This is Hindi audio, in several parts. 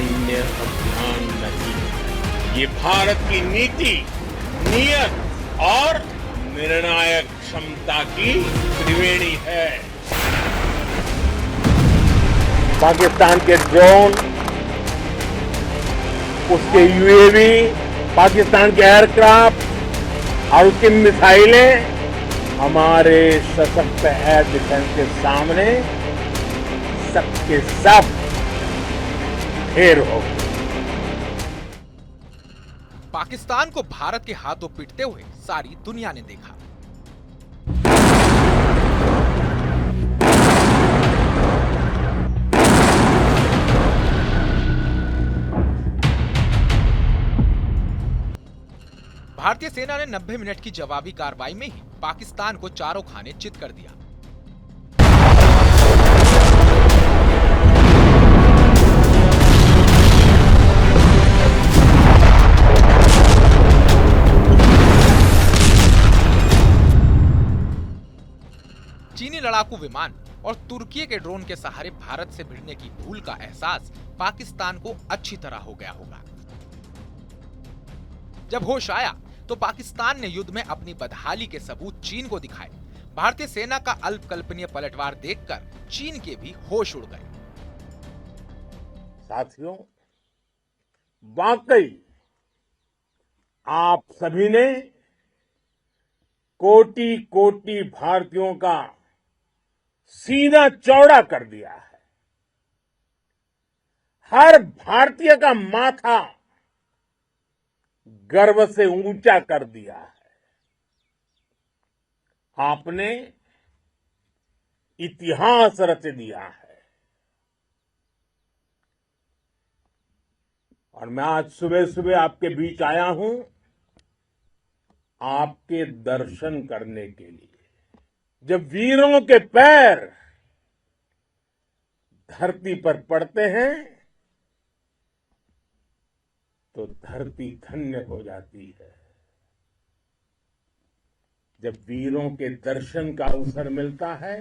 सैन्य अभियान नहीं, ये भारत की नीति, नियत और निर्णायक क्षमता की त्रिवेणी है। पाकिस्तान के ड्रोन, उसके यूएवी, पाकिस्तान के एयरक्राफ्ट और उसकी मिसाइलें हमारे सशक्त एयर डिफेंस के सामने सबके सब ढेर हो गए। पाकिस्तान को भारत के हाथों पिटते हुए सारी दुनिया ने देखा। भारतीय सेना ने 90 मिनट की जवाबी कार्रवाई में ही पाकिस्तान को चारों खाने चित कर दिया। चीनी लड़ाकू विमान और तुर्की के ड्रोन के सहारे भारत से भिड़ने की भूल का एहसास पाकिस्तान को अच्छी तरह हो गया होगा। जब होश आया तो पाकिस्तान ने युद्ध में अपनी बदहाली के सबूत चीन को दिखाए। भारतीय सेना का अल्पकल्पनीय पलटवार देखकर चीन के भी होश उड़ गए। साथियों, वाकई आप सभी ने कोटि कोटि भारतीयों का सीना चौड़ा कर दिया है। हर भारतीय का माथा गर्व से ऊंचा कर दिया है। आपने इतिहास रच दिया है। और मैं आज सुबह सुबह आपके बीच आया हूं आपके दर्शन करने के लिए। जब वीरों के पैर धरती पर पड़ते हैं तो धरती धन्य हो जाती है। जब वीरों के दर्शन का अवसर मिलता है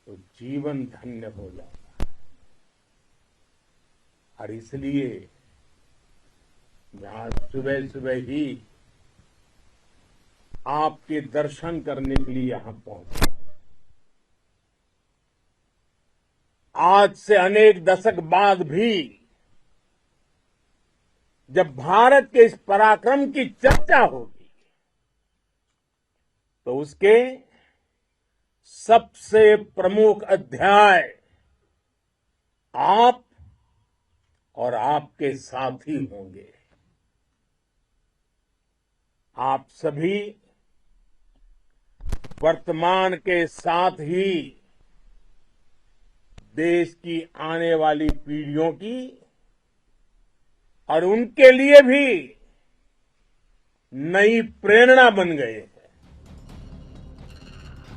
तो जीवन धन्य हो जाता है। और इसलिए मैं आज सुबह सुबह ही आपके दर्शन करने के लिए यहां पहुंचा। आज से अनेक दशक बाद भी जब भारत के इस पराक्रम की चर्चा होगी तो उसके सबसे प्रमुख अध्याय आप और आपके साथी होंगे। आप सभी वर्तमान के साथ ही देश की आने वाली पीढ़ियों की और उनके लिए भी नई प्रेरणा बन गए हैं।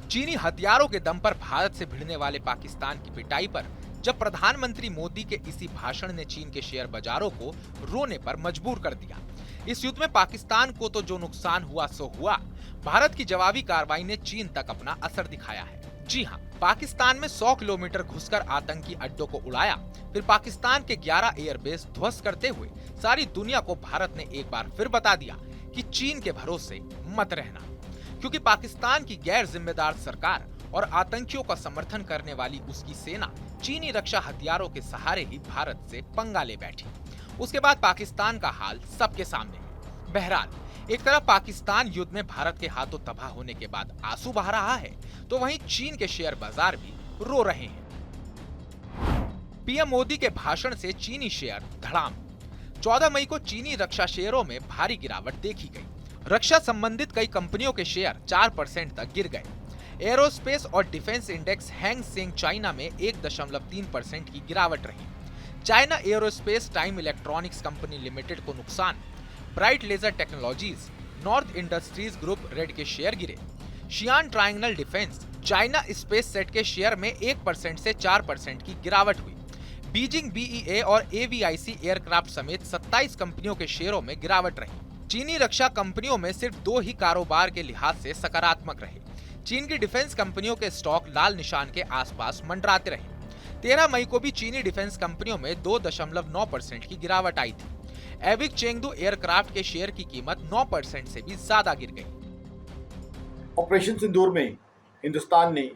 चीनी हथियारों के दम पर भारत से भिड़ने वाले पाकिस्तान की पिटाई पर जब प्रधानमंत्री मोदी के इसी भाषण ने चीन के शेयर बाजारों को रोने पर मजबूर कर दिया। इस युद्ध में पाकिस्तान को तो जो नुकसान हुआ सो हुआ, भारत की जवाबी कार्रवाई ने चीन तक अपना असर दिखाया है। जी हां, पाकिस्तान में 100 किलोमीटर घुसकर आतंकी अड्डों को उड़ाया, फिर पाकिस्तान के 11 एयरबेस ध्वस्त करते हुए सारी दुनिया को भारत ने एक बार फिर बता दिया कि चीन के भरोसे मत रहना, क्योंकि पाकिस्तान की गैर जिम्मेदार सरकार और आतंकियों का समर्थन करने वाली उसकी सेना चीनी रक्षा हथियारों के सहारे ही भारत से पंगा ले बैठी। उसके बाद पाकिस्तान का हाल सबके सामने है। बहरहाल, एक तरफ पाकिस्तान युद्ध में भारत के हाथों तबाह होने के बाद आंसू बहा रहा है, तो वहीं चीन के शेयर बाजार भी रो रहे हैं। पीएम मोदी के भाषण से चीनी शेयर धड़ाम। 14 मई को चीनी रक्षा शेयरों में भारी गिरावट देखी गई। रक्षा संबंधित कई कंपनियों के शेयर 4% तक गिर गए। एरोस्पेस और defence index Hang Seng China में 1.3% की गिरावट रही। China Aerospace Time Electronics Company Limited को नुकसान। Bright Laser Technologies, North Industries Group Red के शेयर गिरे। Xi'an Triangle Defence, China Space Sat के शेयर में 1% से 4% की गिरावट हुई। बीजिंग बीईए और एवीआईसी एयरक्राफ्ट समेत 27 कंपनियों के शेयरों में गिरावट रही। चीनी रक्षा कंपनियों में सिर्फ 2 ही कारोबार के लिहाज से सकारात्मक रहे। चीन की डिफेंस कंपनियों के स्टॉक लाल निशान के आसपास मंडराते रहे। 13 मई को भी चीनी डिफेंस कंपनियों में 2.9% की गिरावट आई थी। एविक चेंगडू एयरक्राफ्ट के शेयर की कीमत 9% से भी ज्यादा गिर गई। ऑपरेशन सिंदूर में हिंदुस्तान ने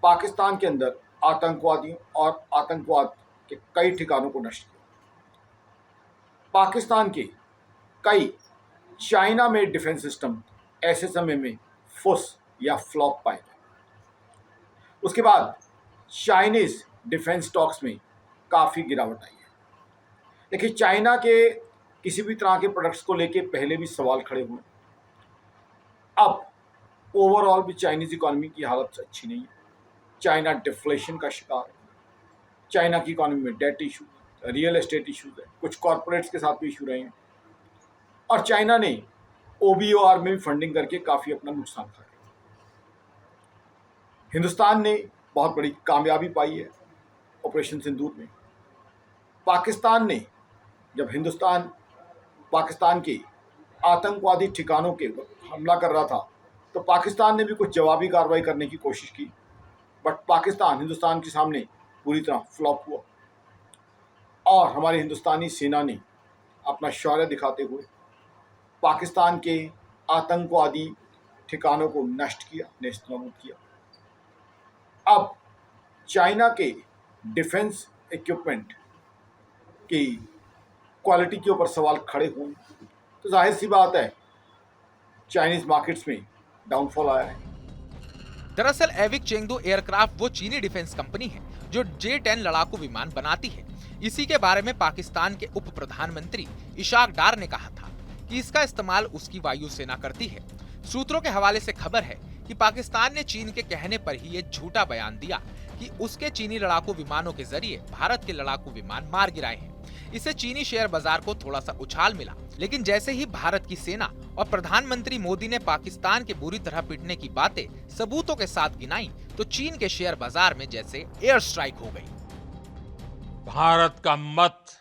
पाकिस्तान के अंदर आतंकवादियों और आतंकवाद के कई ठिकानों को नष्ट किया। पाकिस्तान के कई चाइना में डिफेंस सिस्टम ऐसे समय में फुस या फ्लॉप पाए गए। उसके बाद चाइनीज डिफेंस स्टॉक्स में काफ़ी गिरावट आई है। देखिए, चाइना के किसी भी तरह के प्रोडक्ट्स को लेके पहले भी सवाल खड़े हुए। अब ओवरऑल भी चाइनीज इकोनॉमी की हालत अच्छी नहीं है। चाइना डिफ्लेशन का शिकार है। चाइना की इकोनॉमी में debt issue, real estate issues है, कुछ कॉरपोरेट्स के साथ भी इशू रहे हैं, और चाइना ने OBOR में भी फंडिंग करके काफ़ी अपना नुकसान खाया। हिंदुस्तान ने बहुत बड़ी कामयाबी पाई है ऑपरेशन सिंदूर में। पाकिस्तान ने जब पाकिस्तान के आतंकवादी ठिकानों के हमला कर रहा था, तो पाकिस्तान ने भी कुछ जवाबी कार्रवाई करने की कोशिश की, बट पाकिस्तान हिंदुस्तान के सामने पूरी तरह फ्लॉप हुआ और हमारी हिंदुस्तानी सेना ने अपना शौर्य दिखाते हुए पाकिस्तान के आतंकवादी ठिकानों को नष्ट किया, नेस्तनाबूद किया। अब चाइना के डिफेंस इक्विपमेंट की क्वालिटी के ऊपर सवाल खड़े हुए, तो जाहिर सी बात है चाइनीज मार्केट्स में डाउनफॉल आया है। दरअसल एविक चेंगडू एयरक्राफ्ट वो चीनी डिफेंस कंपनी है जो J-10 लड़ाकू विमान बनाती है। इसी के बारे में पाकिस्तान के उप प्रधानमंत्री इशाक डार ने कहा था कि इसका इस्तेमाल उसकी वायुसेना करती है। सूत्रों के हवाले से खबर है कि पाकिस्तान ने चीन के कहने पर ही ये झूठा बयान दिया कि उसके चीनी लड़ाकू विमानों के जरिए भारत के लड़ाकू विमान मार गिराए हैं। इससे चीनी शेयर बाजार को थोड़ा सा उछाल मिला, लेकिन जैसे ही भारत की सेना और प्रधानमंत्री मोदी ने पाकिस्तान के बुरी तरह पिटने की बातें सबूतों के साथ गिनाई, तो चीन के शेयर बाजार में जैसे एयर स्ट्राइक हो गई। भारत का मत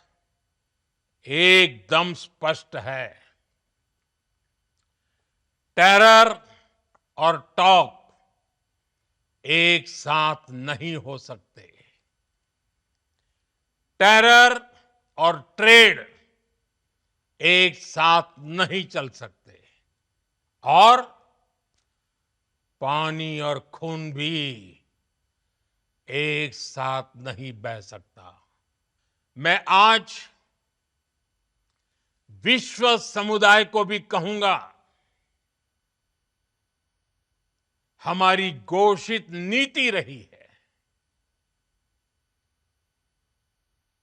एकदम स्पष्ट है। टेरर और टॉक एक साथ नहीं हो सकते। टेरर और ट्रेड एक साथ नहीं चल सकते, और पानी और खून भी एक साथ नहीं बह सकता। मैं आज विश्व समुदाय को भी कहूंगा, हमारी घोषित नीति रही है,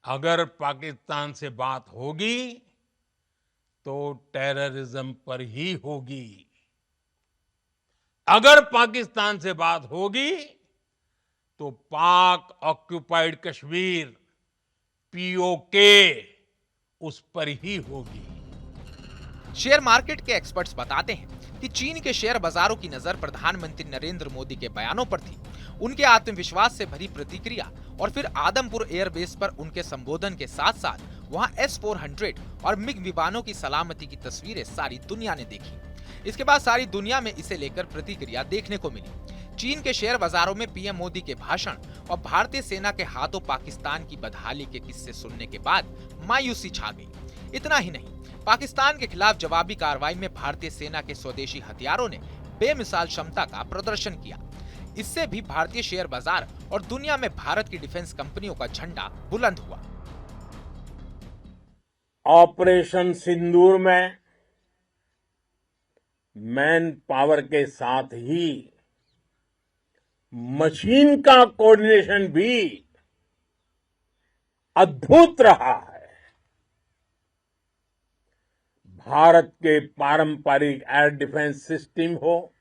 अगर पाकिस्तान से बात होगी तो टेररिज्म पर ही होगी। अगर पाकिस्तान से बात होगी तो पाक ऑक्युपाइड कश्मीर POK उस पर ही होगी। शेयर मार्केट के एक्सपर्ट्स बताते हैं कि चीन के शेयर बाजारों की नजर प्रधानमंत्री नरेंद्र मोदी के बयानों पर थी। उनके आत्मविश्वास से भरी प्रतिक्रिया और फिर आदमपुर एयरबेस पर उनके संबोधन के साथ साथ वहां S-400 और मिग विमानों की सलामती की तस्वीरें सारी दुनिया ने देखी। इसके बाद सारी दुनिया में इसे लेकर प्रतिक्रिया देखने को मिली। चीन के शेयर बाजारों में पीएम मोदी के भाषण और भारतीय सेना के हाथों पाकिस्तान की बदहाली के किस्से सुनने के बाद मायूसी छा गई। इतना ही नहीं, पाकिस्तान के खिलाफ जवाबी कार्रवाई में भारतीय सेना के स्वदेशी हथियारों ने बेमिसाल क्षमता का प्रदर्शन किया। इससे भी भारतीय शेयर बाजार और दुनिया में भारत की डिफेंस कंपनियों का झंडा बुलंद हुआ। ऑपरेशन सिंदूर में मैन पावर के साथ ही मशीन का कोऑर्डिनेशन भी अद्भुत रहा है। भारत के पारंपरिक एयर डिफेंस सिस्टम हो,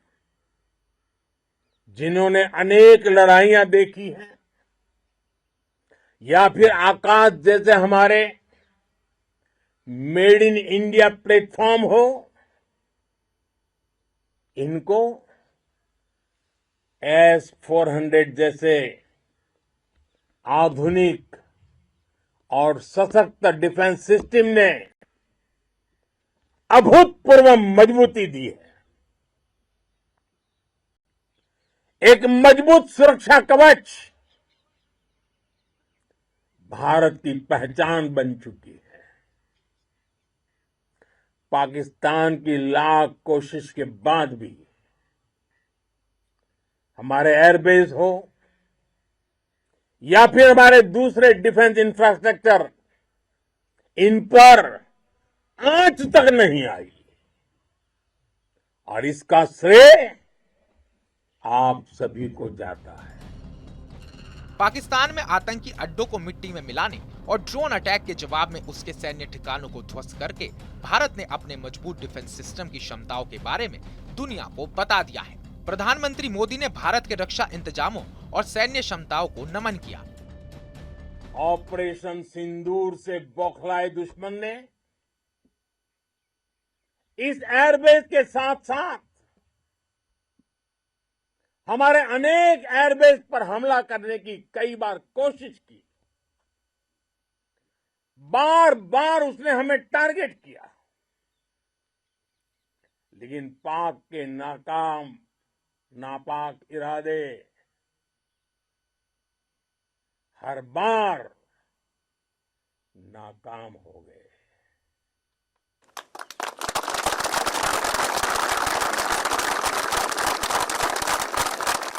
जिन्होंने अनेक लड़ाइयां देखी हैं, या फिर आकाश जैसे हमारे मेड इन इंडिया प्लेटफॉर्म हो, इनको S-400 जैसे आधुनिक और सशक्त डिफेंस सिस्टम ने अभूतपूर्व मजबूती दी है। एक मजबूत सुरक्षा कवच भारत की पहचान बन चुकी है। पाकिस्तान की लाख कोशिश के बाद भी हमारे एयरबेस हो या फिर हमारे दूसरे डिफेंस इंफ्रास्ट्रक्चर, इन पर आंच तक नहीं आई और इसका श्रेय आप सभी को जाता है। पाकिस्तान में आतंकी अड्डों को मिट्टी में मिलाने और ड्रोन अटैक के जवाब में उसके सैन्य ठिकानों को ध्वस्त करके भारत ने अपने मजबूत डिफेंस सिस्टम की क्षमताओं के बारे में दुनिया को बता दिया है। प्रधानमंत्री मोदी ने भारत के रक्षा इंतजामों और सैन्य क्षमताओं को नमन किया। ऑपरेशन सिंदूर से बौखलाए दुश्मन ने इस एयरबेस के साथ साथ हमारे अनेक एयरबेस पर हमला करने की कई बार कोशिश की। बार बार उसने हमें टारगेट किया, लेकिन पाक के नापाक इरादे हर बार नाकाम हो गए।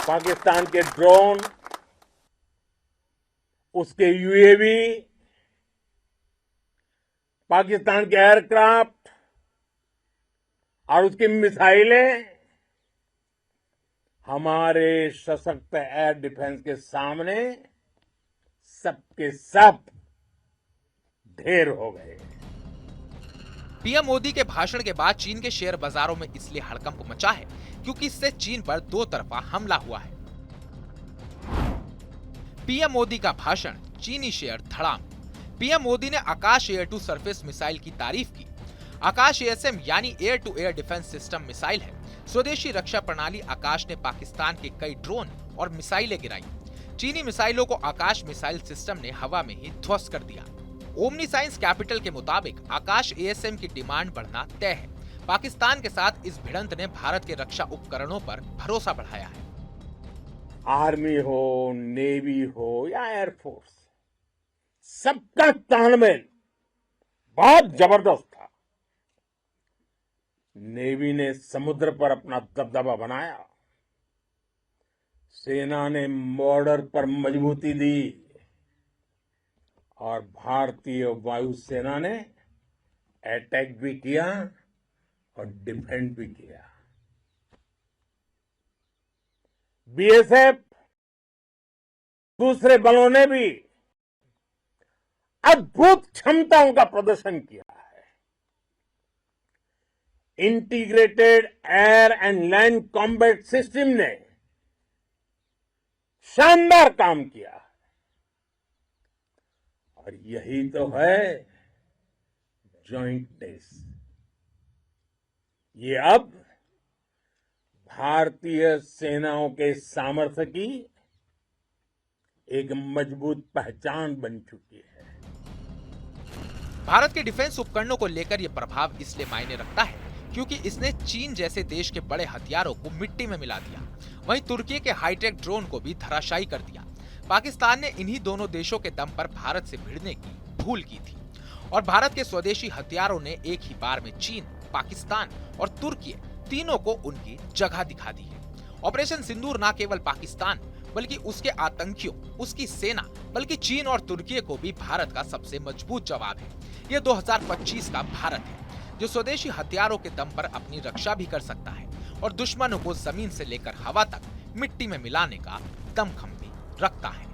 पाकिस्तान के ड्रोन, उसके यूएवी, पाकिस्तान के एयरक्राफ्ट और उसकी मिसाइलें हमारे सशक्त एयर डिफेंस के सामने सबके सब ढेर हो गए। पीएम मोदी के भाषण के बाद चीन के शेयर बाजारों में इसलिए हड़कंप मचा है क्योंकि इससे चीन पर दो तरफा हमला हुआ है। पीएम मोदी का भाषण, चीनी शेयर धड़ाम। पीएम मोदी ने Akash air to surface missile की तारीफ की। आकाश एएसएम यानी air to air defence system missile है। स्वदेशी रक्षा प्रणाली आकाश ने पाकिस्तान के कई ड्रोन और मिसाइलें गिराई। चीनी मिसाइलों को आकाश मिसाइल सिस्टम ने हवा में ही ध्वस्त कर दिया। ओमनी साइंस कैपिटल के मुताबिक आकाश एएसएम की डिमांड बढ़ना तय है। पाकिस्तान के साथ इस भिड़ंत ने भारत के रक्षा उपकरणों पर भरोसा बढ़ाया है। आर्मी हो, नेवी हो या एयरफोर्स, सबका तालमेल बहुत जबरदस्त था। नेवी ने समुद्र पर अपना दबदबा बनाया, सेना ने बॉर्डर पर मजबूती दी और भारतीय वायुसेना ने अटैक भी किया और डिफेंड भी किया। बीएसएफ, दूसरे बलों ने भी अद्भुत क्षमताओं का प्रदर्शन किया है। Integrated air and land combat system ने शानदार काम किया है और यही तो है जॉइंटनेस। ये अब भारतीय सेनाओं के सामर्थ्य की एक मजबूत पहचान बन चुकी है। भारत के डिफेंस उपकरणों को लेकर यह प्रभाव इसलिए मायने रखता है क्योंकि इसने चीन जैसे देश के बड़े हथियारों को मिट्टी में मिला दिया। वहीं तुर्की के हाईटेक ड्रोन को भी धराशायी कर दिया। पाकिस्तान ने इन्हीं दोनों देशों के दम पर भारत से भिड़ने की भूल की थी और भारत के स्वदेशी हथियारों ने एक ही बार में चीन, पाकिस्तान और तुर्की तीनों को उनकी जगह दिखा दी है। ऑपरेशन सिंदूर न केवल पाकिस्तान बल्कि उसके आतंकियों, उसकी सेना, बल्कि चीन और तुर्की को भी भारत का सबसे मजबूत जवाब है। यह 2025 का भारत है जो स्वदेशी हथियारों के दम पर अपनी रक्षा भी कर सकता है और दुश्मनों को जमीन से लेकर हवा तक मिट्टी में मिलाने का दमखम भी रखता है।